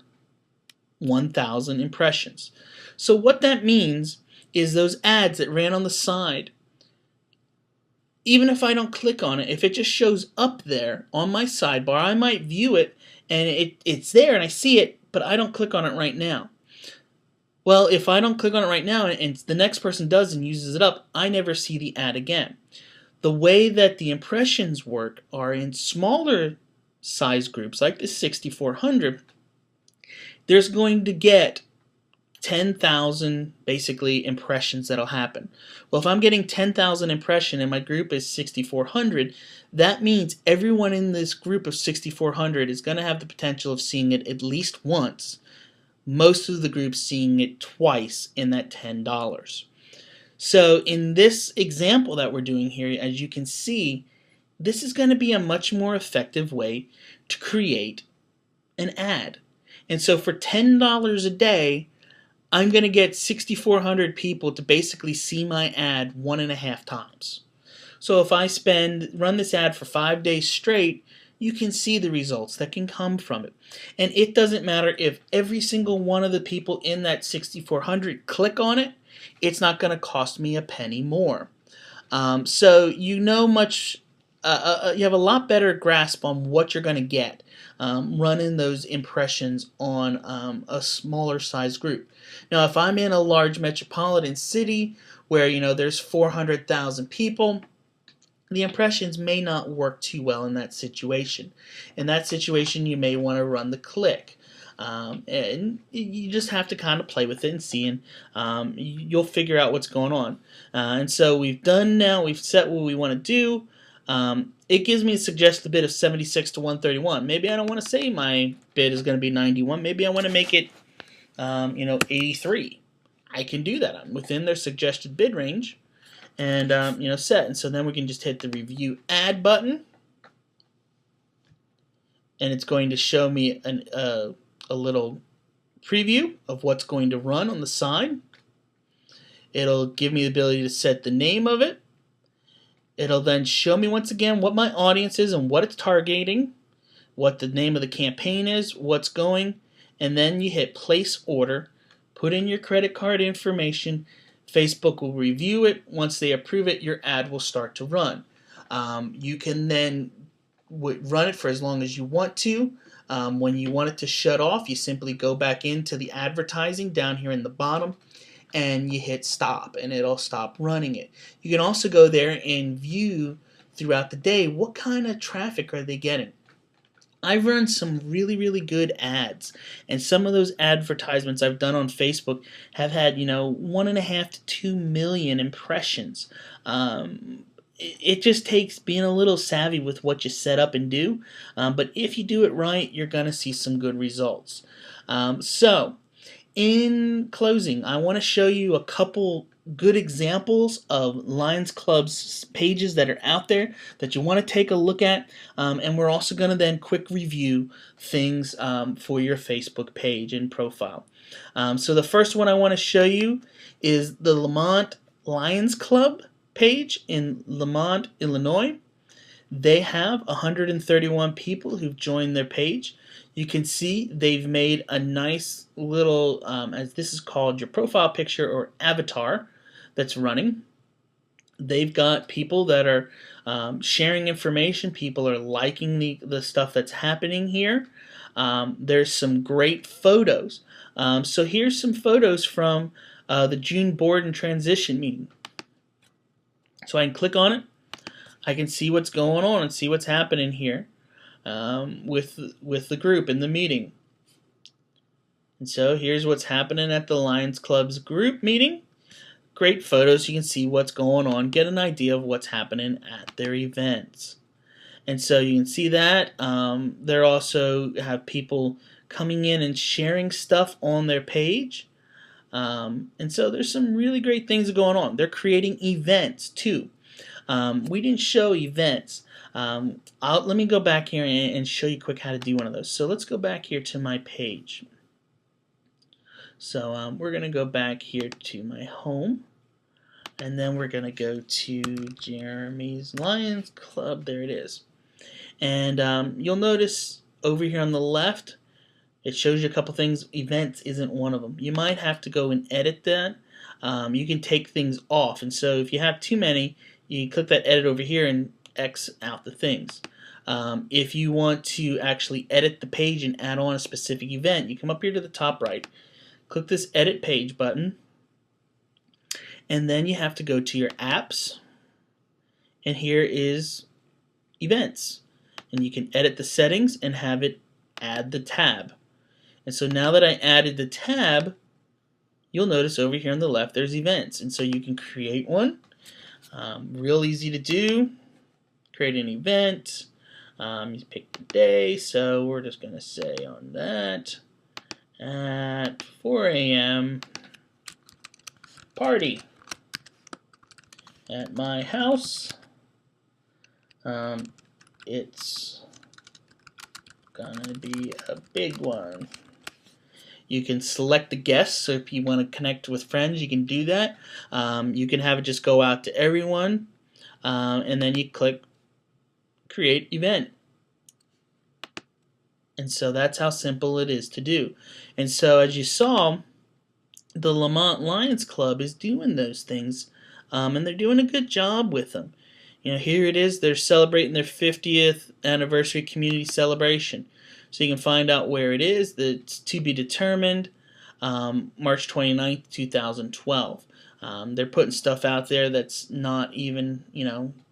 Speaker 1: 1,000 impressions. So what that means is those ads that ran on the side, even if I don't click on it, if it just shows up there on my sidebar, I might view it and it's there and I see it, but I don't click on it right now. Well, if I don't click on it right now and the next person does and uses it up, I never see the ad again. The way that the impressions work are in smaller size groups like the 6,400. There's going to get 10,000 basically impressions that'll happen. Well, if I'm getting 10,000 impressions and my group is 6,400, that means everyone in this group of 6,400 is going to have the potential of seeing it at least once. Most of the groups seeing it twice in that $10. So in this example that we're doing here, as you can see, this is going to be a much more effective way to create an ad. And so for $10 a day, I'm going to get 6,400 people to basically see my ad 1.5 times. So if I run this ad for 5 days straight, you can see the results that can come from it. And it doesn't matter if every single one of the people in that 6,400 click on it, it's not going to cost me a penny more. So much you have a lot better grasp on what you're going to get running those impressions on a smaller size group. Now, if I'm in a large metropolitan city where there's 400,000 people, the impressions may not work too well in that situation. In that situation, you may want to run the click. And you just have to kind of play with it and see, and you'll figure out what's going on. And so we've set what we want to do. It gives me a suggested bid of 76 to 131. Maybe I don't want to say my bid is going to be 91. Maybe I want to make it 83. I can do that. I'm within their suggested bid range. And set. And so then we can just hit the review ad button, and it's going to show me a little preview of what's going to run on the side. It'll give me the ability to set the name of it. It'll then show me once again what my audience is and what it's targeting, what the name of the campaign is, what's going, and then you hit place order, put in your credit card information. Facebook will review it. Once they approve it, your ad will start to run. You can then run it for as long as you want to. When you want it to shut off, you simply go back into the advertising down here in the bottom, and you hit stop, and it'll stop running it. You can also go there and view throughout the day what kind of traffic are they getting. I've run some really, really good ads, and some of those advertisements I've done on Facebook have had, 1.5 to 2 million impressions. It just takes being a little savvy with what you set up and do, but if you do it right, you're going to see some good results. So, in closing, I want to show you a couple good examples of Lions Club's pages that are out there that you want to take a look at, and we're also going to then quick review things for your Facebook page and profile. So the first one I want to show you is the Lamont Lions Club page in Lamont, Illinois. They have 131 people who've joined their page. You can see they've made a nice little, as this is called, your profile picture or avatar that's running. They've got people that are sharing information. People are liking the stuff that's happening here. There's some great photos. So here's some photos from the June board and transition meeting. So I can click on it. I can see what's going on and see what's happening here with the group in the meeting. And so here's what's happening at the Lions Club's group meeting. Great photos. You can see what's going on, get an idea of what's happening at their events. And so you can see that. They also have people coming in and sharing stuff on their page. And so there's some really great things going on. They're creating events too. We didn't show events. Let me go back here and show you quick how to do one of those. So let's go back here to my page. So we're going to go back here to my home, and then we're going to go to Jeremy's Lions Club. There it is. And you'll notice over here on the left, it shows you a couple things. Events isn't one of them. You might have to go and edit that. You can take things off, and so if you have too many, you click that edit over here and X out the things. If you want to actually edit the page and add on a specific event, you come up here to the top right, click this edit page button, and then you have to go to your apps, and here is events, and you can edit the settings and have it add the tab. And so now that I added the tab, you'll notice over here on the left there's events, and so you can create one. Real easy to do. Create an event. You pick the day, so we're just going to say on that at 4 a.m. party at my house. It's gonna be a big one. You can select the guests, so if you want to connect with friends, you can do that. You can have it just go out to everyone, and then you click create event. And so that's how simple it is to do. And so as you saw, the Lamont Lions Club is doing those things, and they're doing a good job with them. Here it is. They're celebrating their 50th anniversary community celebration. So you can find out where it is. It's to be determined, March 29th, 2012. They're putting stuff out there that's not even,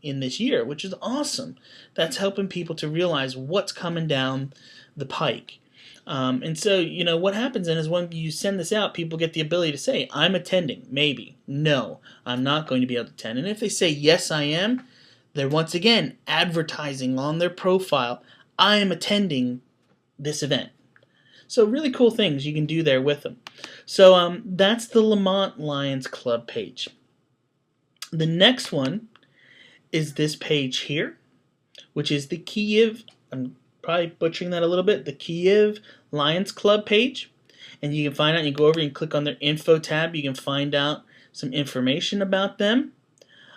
Speaker 1: in this year, which is awesome. That's helping people to realize what's coming down the pike. And so, what happens then is when you send this out, people get the ability to say, I'm attending, maybe. No, I'm not going to be able to attend. And if they say, yes, I am, they're once again advertising on their profile, I am attending this event. So really cool things you can do there with them. So that's the Lamont Lions Club page. The next one is this page here, which is the Kiev, I'm probably butchering that a little bit, the Kiev Lions Club page. And you can find out, you go over and click on their info tab, you can find out some information about them.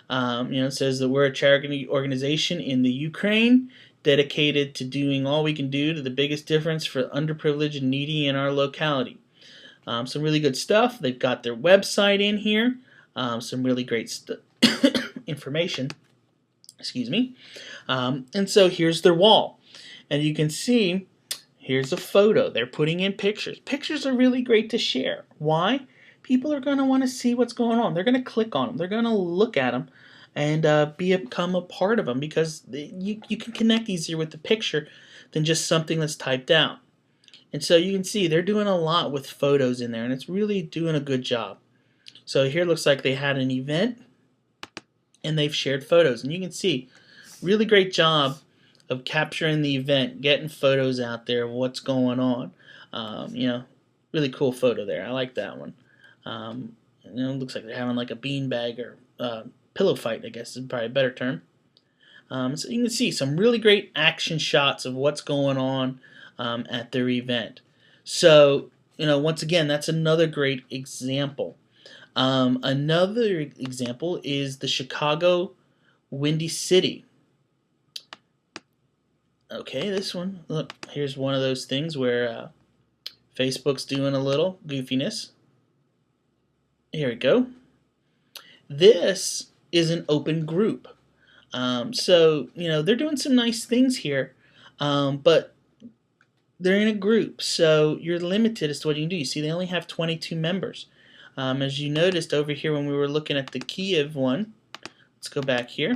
Speaker 1: It says that we're a charity organization in the Ukraine dedicated to doing all we can do to the biggest difference for underprivileged and needy in our locality. Some really good stuff. They've got their website in here. Some really great information. Excuse me. And so here's their wall. And you can see, here's a photo. They're putting in pictures. Pictures are really great to share. Why? People are going to want to see what's going on. They're going to click on them. They're going to look at them and become a part of them, because you can connect easier with the picture than just something that's typed out. And so you can see they're doing a lot with photos in there, and it's really doing a good job. So here it looks like they had an event and they've shared photos, and you can see really great job of capturing the event, getting photos out there of what's going on. Really cool photo there. I like that one. It looks like they're having like a beanbag or pillow fight, I guess is probably a better term. So you can see some really great action shots of what's going on at their event. So, once again, that's another great example. Another example is the Chicago Windy City. Okay, this one, look, here's one of those things where Facebook's doing a little goofiness. Here we go. This is an open group. So, they're doing some nice things here, but they're in a group, so you're limited as to what you can do. You see, they only have 22 members. As you noticed over here when we were looking at the Kiev one, let's go back here.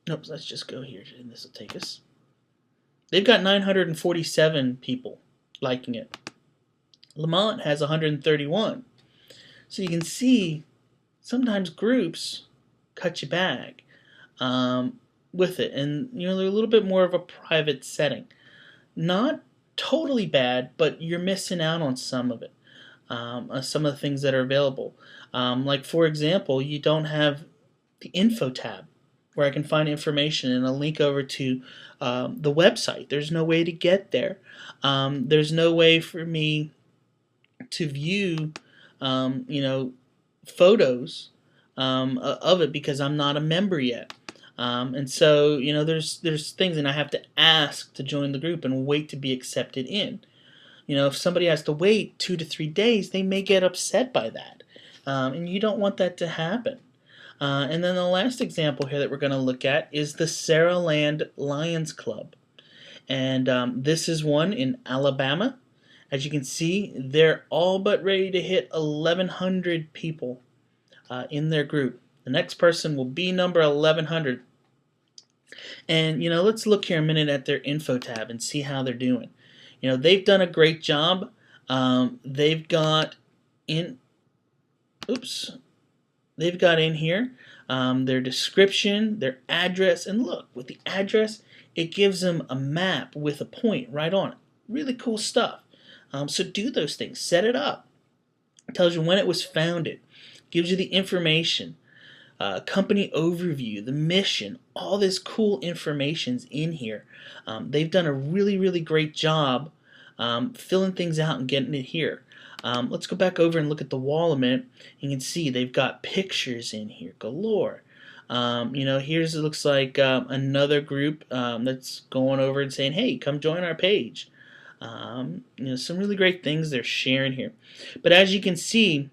Speaker 1: Nope, let's just go here, and this will take us. They've got 947 people liking it. Lamont has 131. So you can see sometimes groups cut you back with it, and they're a little bit more of a private setting. Not totally bad, but you're missing out on some of it. Some of the things that are available. Like, for example, you don't have the info tab where I can find information and a link over to the website. There's no way to get there. There's no way for me to view, photos of it because I'm not a member yet. And so, there's things, and I have to ask to join the group and wait to be accepted in. If somebody has to wait 2 to 3 days, they may get upset by that. And you don't want that to happen. And then the last example here that we're going to look at is the Saraland Lions Club. And this is one in Alabama. As you can see, they're all but ready to hit 1,100 people in their group. The next person will be number 1,100. And, let's look here a minute at their info tab and see how they're doing. They've done a great job. They've got in here their description, their address, and look, with the address, it gives them a map with a point right on it. Really cool stuff. So do those things. Set it up. It tells you when it was founded. Gives you the information. Company overview, the mission, all this cool information's in here. They've done a really, really great job filling things out and getting it here. Let's go back over and look at the wall a minute. You can see they've got pictures in here galore. Here's, it looks like another group that's going over and saying, hey, come join our page. Some really great things they're sharing here. But as you can see,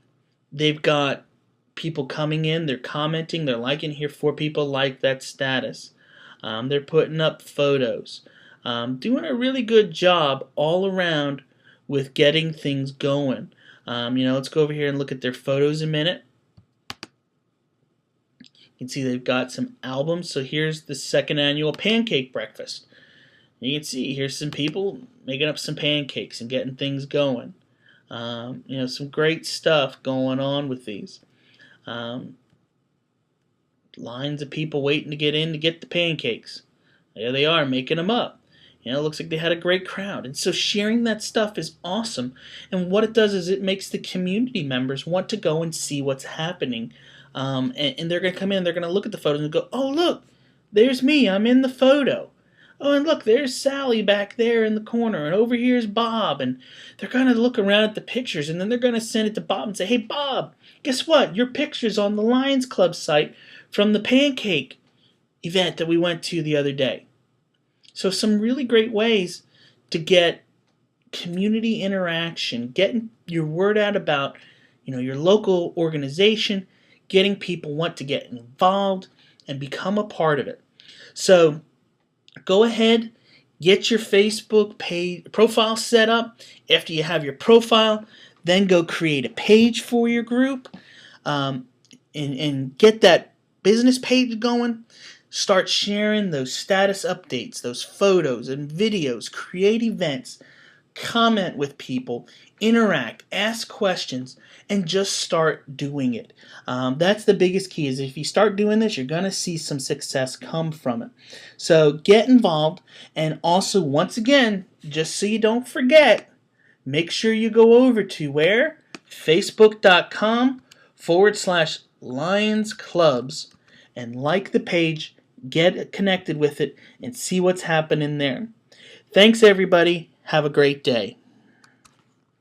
Speaker 1: they've got people coming in, they're commenting, they're liking. Here, 4 people like that status. They're putting up photos. Doing a really good job all around with getting things going. Let's go over here and look at their photos a minute. You can see they've got some albums. So here's the 2nd annual pancake breakfast. You can see here's some people making up some pancakes and getting things going. Some great stuff going on with these. Lines of people waiting to get in to get the pancakes. There they are, making them up. It looks like they had a great crowd. And so sharing that stuff is awesome. And what it does is it makes the community members want to go and see what's happening. And they're going to come in, they're going to look at the photos and go, oh, look, there's me, I'm in the photo. Oh, and look, there's Sally back there in the corner, and over here's Bob. And they're going to look around at the pictures, and then they're going to send it to Bob and say, hey, Bob, guess what? Your picture's on the Lions Club site from the pancake event that we went to the other day. So some really great ways to get community interaction, getting your word out about your local organization, getting people want to get involved and become a part of it. So go ahead, get your Facebook page profile set up. After you have your profile, then go create a page for your group and get that business page going. Start sharing those status updates, those photos and videos, create events, comment with people, interact, ask questions, and just start doing it. That's the biggest key, is if you start doing this, you're going to see some success come from it. So get involved, and also, once again, just so you don't forget, make sure you go over to where? Facebook.com/Lions Clubs and like the page, get connected with it, and see what's happening there. Thanks, everybody. Have a great day.